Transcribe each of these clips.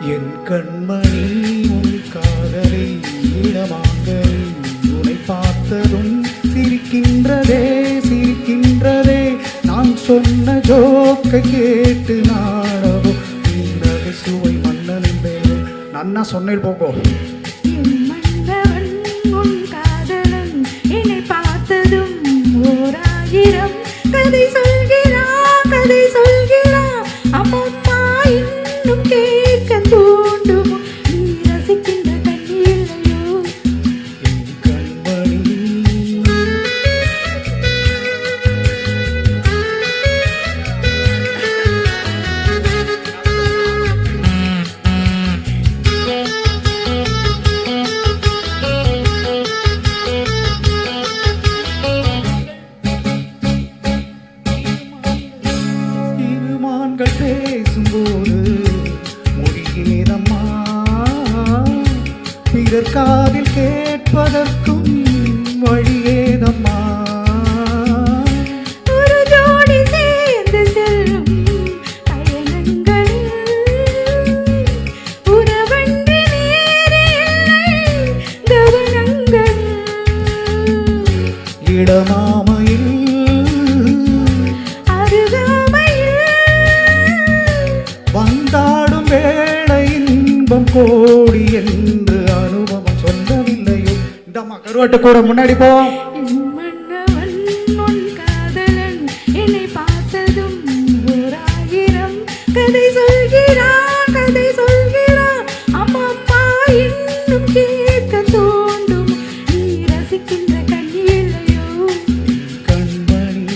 என் கண்மணி உன் காதலை இடமாங்கனி உன்னை பார்த்ததும் சிரிக்கின்றதே சிரிக்கின்றதே நான் சொன்ன ஜோக்கை கேட்டு நாடவோ நீ நகைச்சுவை மன்னனின் பேரோ நன்னா சொன்னேன் போகோ கதை சொல்கிறான் கதை சொல்கிறான் அம்மம்மா இன்னும் கேட்க தூண்டும் நீ ரசிக்கின்ற கண்ணில்லையோ என் கண்மணி பேசும்போது மொழியேதம்மா பிறர் காதில் கேட்பதற்கும் வழியேதம்மா ஒரு ஜோடி சேர்ந்து செல்லும் பயணங்களில் உறவன்றி வேறு இல்லை கவனங்கள் இடமாமையில் வந்தாடும் வேளை இன்பம் கோடி என்று அனுபவம் சொல்லவில்லையோ இந்த அம்மா கருவாட்டு கூட முன்னாடி போ மன்னவன் உன் காதலன் என்னை பார்த்ததும் ஓராயிரம் கதை சொல்கிறான் கதை சொல்கிறான் அம்மம்மா இன்னும் கேட்க தோண்டும் நீ ரசிக்கின்ற கண்ணில்லையோ கண்மணி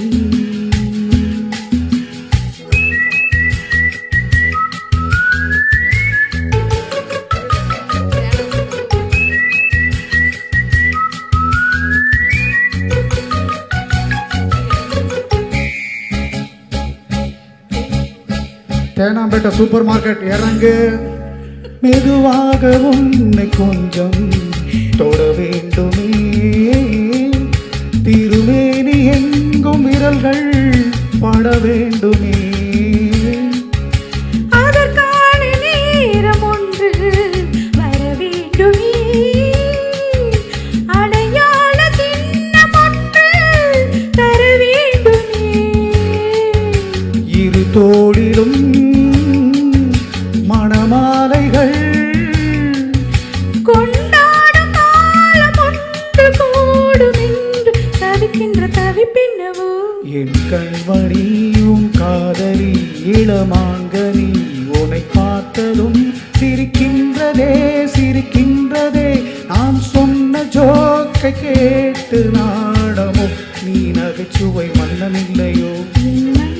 தேனாம்பேட்டை சூப்பர் மார்க்கெட் இறங்கு மெதுவாக உன்னை கொஞ்சம் தொட வேண்டுமே திருமேனி எங்கும் விரல்கள் பட வேண்டுமே அதற்கான நேரம் ஒன்று வர வேண்டுமே அடையாள சின்னம் ஒன்று தர வேண்டுமே இரு தோளிலும் மணமாலைகள் கொண்டாடும் காலம் ஒன்று கூடும் என்று தவிக்கின்ற தவிப்பின்னவோ என் கண்மணியும் காதலி இளமாங்கனி உன்னை பார்த்ததும் சிரிக்கின்றதே சிரிக்கின்றதே நான் சொன்ன ஜோக்கை கேட்டு நாடமோ நீ நகைச்சுவை மன்னனில்லையோ என்